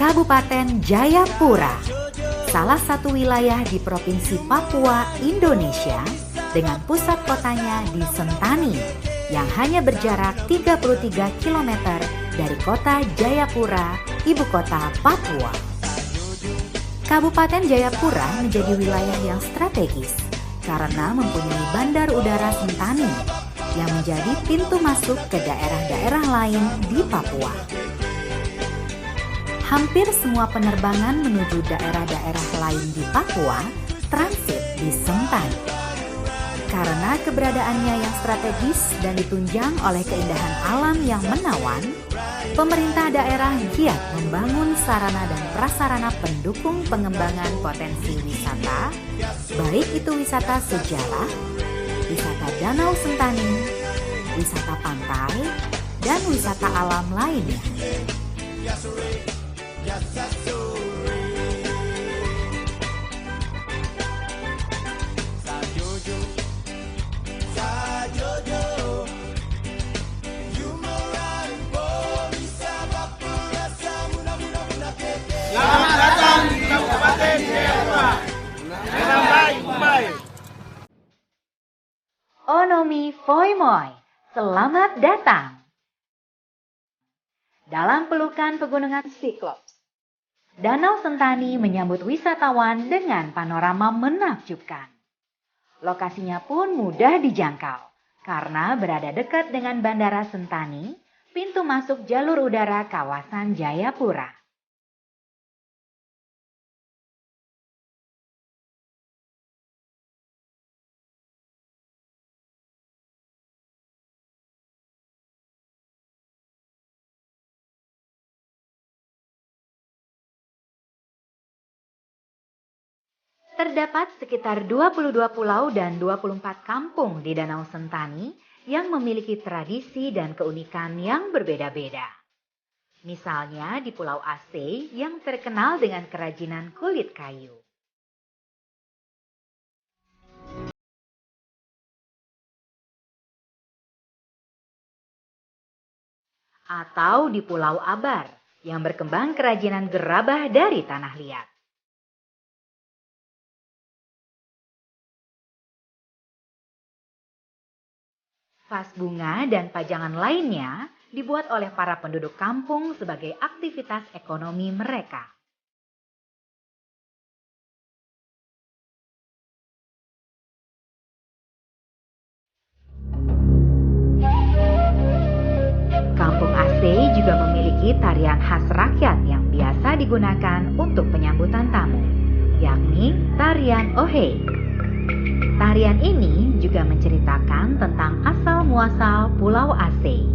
Kabupaten Jayapura, salah satu wilayah di Provinsi Papua, Indonesia, dengan pusat kotanya di Sentani, yang hanya berjarak 33 km dari kota Jayapura, ibu kota Papua. Kabupaten Jayapura menjadi wilayah yang strategis karena mempunyai bandar udara Sentani yang menjadi pintu masuk ke daerah-daerah lain di Papua. Hampir semua penerbangan menuju daerah-daerah lain di Papua transit di Sentani. Karena keberadaannya yang strategis dan ditunjang oleh keindahan alam yang menawan, pemerintah daerah giat membangun sarana dan prasarana pendukung pengembangan potensi wisata, baik itu wisata sejarah, wisata Danau Sentani, wisata pantai, dan wisata alam lainnya. Selamat datang di Kabupaten Jayapura. Onomi Foimoy, selamat datang. Dalam pelukan pegunungan Siklops, Danau Sentani menyambut wisatawan dengan panorama menakjubkan. Lokasinya pun mudah dijangkau karena berada dekat dengan Bandara Sentani, pintu masuk jalur udara kawasan Jayapura. Terdapat sekitar 22 pulau dan 24 kampung di Danau Sentani yang memiliki tradisi dan keunikan yang berbeda-beda. Misalnya di Pulau Aceh yang terkenal dengan kerajinan kulit kayu. Atau di Pulau Abar yang berkembang kerajinan gerabah dari tanah liat. Vas bunga dan pajangan lainnya dibuat oleh para penduduk kampung sebagai aktivitas ekonomi mereka. Kampung Aceh juga memiliki tarian khas rakyat yang biasa digunakan untuk penyambutan tamu, yakni tarian Ohey. Tarian ini juga menceritakan tentang asal-muasal Pulau Aceh.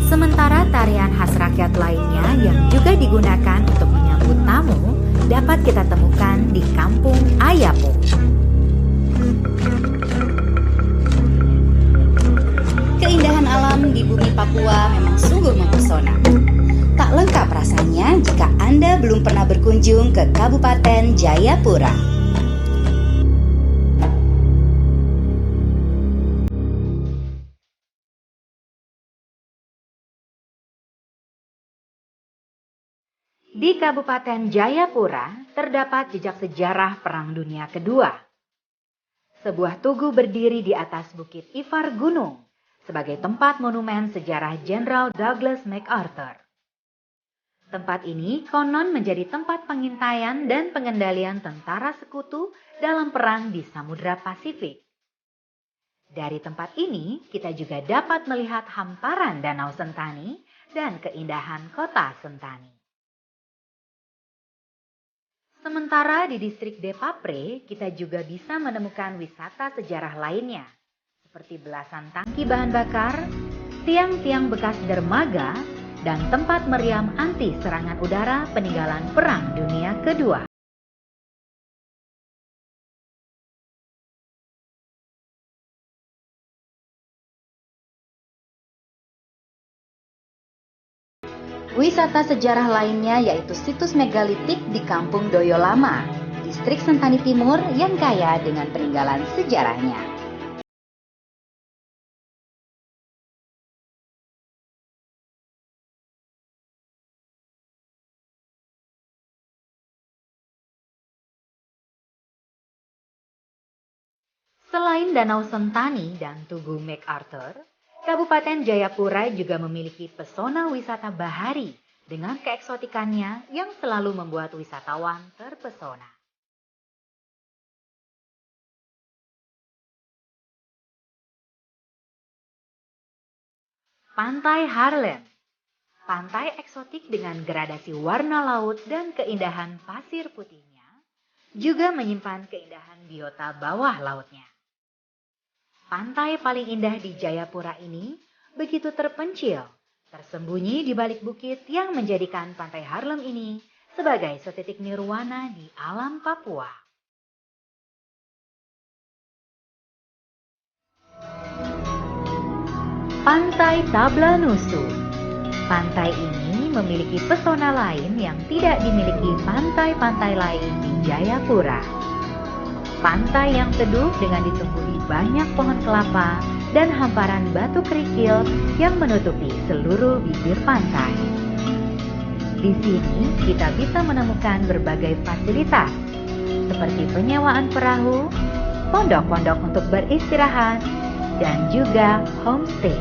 Sementara tarian khas rakyat lainnya yang juga digunakan untuk menyambut tamu dapat kita temukan di Kampung Ayapo. Keindahan alam di bumi Papua memang sungguh mempesona. Tak lengkap rasanya jika Anda belum pernah berkunjung ke Kabupaten Jayapura. Di Kabupaten Jayapura terdapat jejak sejarah Perang Dunia Kedua. Sebuah tugu berdiri di atas Bukit Ifar Gunung sebagai tempat monumen sejarah Jenderal Douglas MacArthur. Tempat ini konon menjadi tempat pengintaian dan pengendalian tentara sekutu dalam perang di Samudra Pasifik. Dari tempat ini, kita juga dapat melihat hamparan Danau Sentani dan keindahan kota Sentani. Sementara di distrik Depapre, kita juga bisa menemukan wisata sejarah lainnya, seperti belasan tangki bahan bakar, tiang-tiang bekas dermaga, dan tempat meriam anti serangan udara peninggalan Perang Dunia Kedua. Wisata sejarah lainnya yaitu situs megalitik di Kampung Doyo Lama, distrik Sentani Timur yang kaya dengan peninggalan sejarahnya. Selain Danau Sentani dan Tugu MacArthur, Kabupaten Jayapura juga memiliki pesona wisata bahari dengan keeksotikannya yang selalu membuat wisatawan terpesona. Pantai Haarlem, pantai eksotik dengan gradasi warna laut dan keindahan pasir putihnya, juga menyimpan keindahan biota bawah lautnya. Pantai paling indah di Jayapura ini begitu terpencil, tersembunyi di balik bukit yang menjadikan Pantai Haarlem ini sebagai setitik nirwana di alam Papua. Pantai Tablanusu. Pantai ini memiliki pesona lain yang tidak dimiliki pantai-pantai lain di Jayapura. Pantai yang teduh dengan ditumbuhi banyak pohon kelapa dan hamparan batu kerikil yang menutupi seluruh bibir pantai. Di sini kita bisa menemukan berbagai fasilitas seperti penyewaan perahu, pondok-pondok untuk beristirahat, dan juga homestay.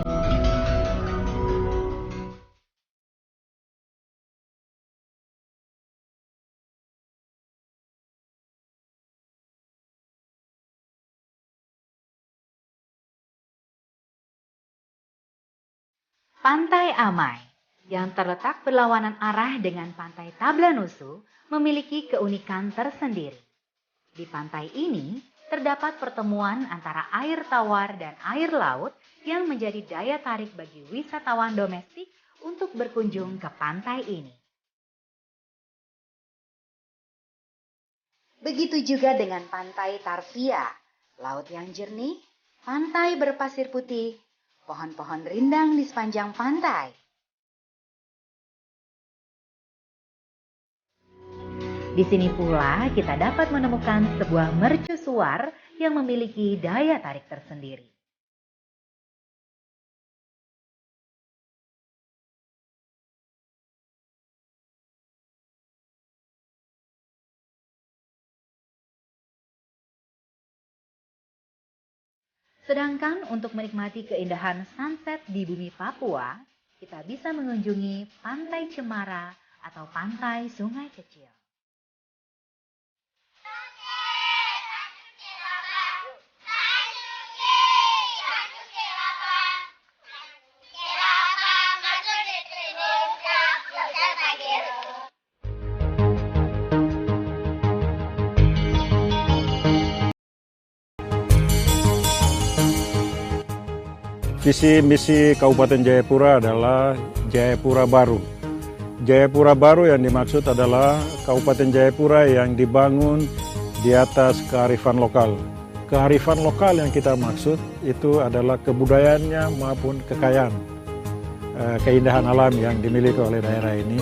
Pantai Amai, yang terletak berlawanan arah dengan Pantai Tablanusu, memiliki keunikan tersendiri. Di pantai ini, terdapat pertemuan antara air tawar dan air laut yang menjadi daya tarik bagi wisatawan domestik untuk berkunjung ke pantai ini. Begitu juga dengan Pantai Tarvia, laut yang jernih, pantai berpasir putih, pohon-pohon rindang di sepanjang pantai. Di sini pula kita dapat menemukan sebuah mercusuar yang memiliki daya tarik tersendiri. Sedangkan untuk menikmati keindahan sunset di bumi Papua, kita bisa mengunjungi Pantai Cemara atau Pantai Sungai Kecil. Visi misi Kabupaten Jayapura adalah Jayapura Baru. Jayapura Baru yang dimaksud adalah Kabupaten Jayapura yang dibangun di atas kearifan lokal. Kearifan lokal yang kita maksud itu adalah kebudayaannya maupun kekayaan, keindahan alam yang dimiliki oleh daerah ini.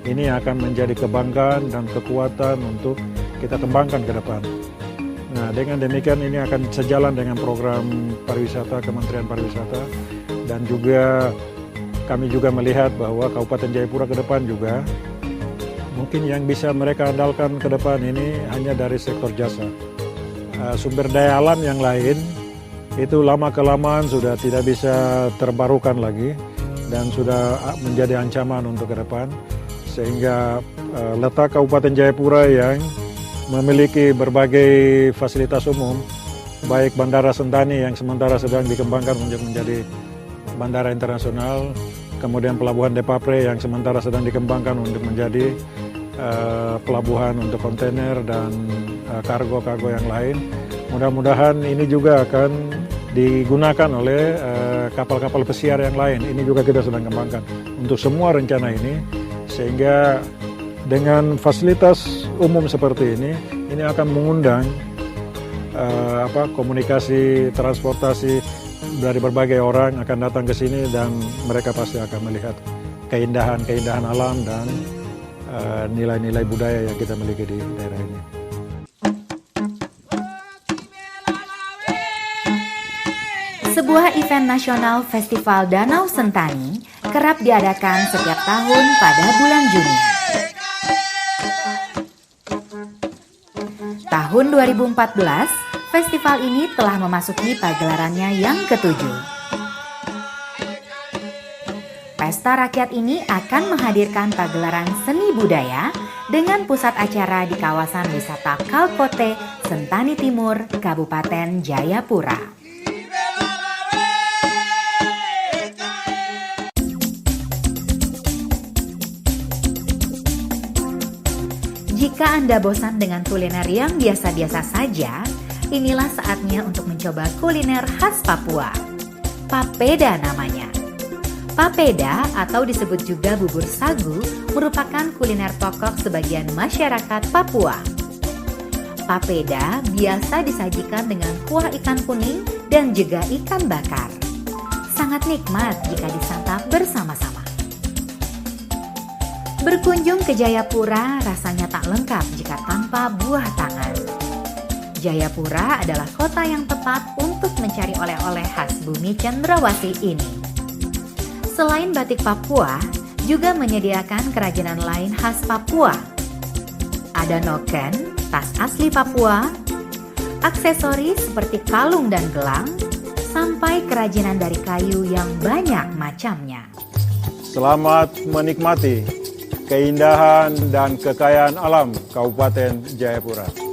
Ini akan menjadi kebanggaan dan kekuatan untuk kita kembangkan ke depan. Nah, dengan demikian ini akan sejalan dengan program pariwisata Kementerian Pariwisata, dan juga kami juga melihat bahwa Kabupaten Jayapura ke depan juga mungkin yang bisa mereka andalkan ke depan ini hanya dari sektor jasa. Sumber daya alam yang lain itu lama-kelamaan sudah tidak bisa terbarukan lagi dan sudah menjadi ancaman untuk ke depan, sehingga letak Kabupaten Jayapura yang memiliki berbagai fasilitas umum, baik Bandara Sentani yang sementara sedang dikembangkan untuk menjadi bandara internasional, kemudian Pelabuhan Depapre yang sementara sedang dikembangkan untuk menjadi pelabuhan untuk kontainer dan kargo-kargo yang lain. Mudah-mudahan ini juga akan digunakan oleh kapal-kapal pesiar yang lain. Ini juga kita sedang kembangkan untuk semua rencana ini, sehingga dengan fasilitas umum seperti ini akan mengundang komunikasi, transportasi dari berbagai orang akan datang ke sini dan mereka pasti akan melihat keindahan alam dan nilai-nilai budaya yang kita miliki di daerah ini. Sebuah event nasional Festival Danau Sentani kerap diadakan setiap tahun pada bulan Juni. Tahun 2014, festival ini telah memasuki pagelarannya yang ke-7. Pesta rakyat ini akan menghadirkan pagelaran seni budaya dengan pusat acara di kawasan wisata Kalkote, Sentani Timur, Kabupaten Jayapura. Jika Anda bosan dengan kuliner yang biasa-biasa saja, inilah saatnya untuk mencoba kuliner khas Papua. Papeda namanya. Papeda atau disebut juga bubur sagu merupakan kuliner pokok sebagian masyarakat Papua. Papeda biasa disajikan dengan kuah ikan kuning dan juga ikan bakar. Sangat nikmat jika disantap bersama-sama. Berkunjung ke Jayapura rasanya tak lengkap jika tanpa buah tangan. Jayapura adalah kota yang tepat untuk mencari oleh-oleh khas bumi Cendrawasih ini. Selain batik Papua, juga menyediakan kerajinan lain khas Papua. Ada noken, tas asli Papua, aksesoris seperti kalung dan gelang, sampai kerajinan dari kayu yang banyak macamnya. Selamat menikmati keindahan dan kekayaan alam Kabupaten Jayapura.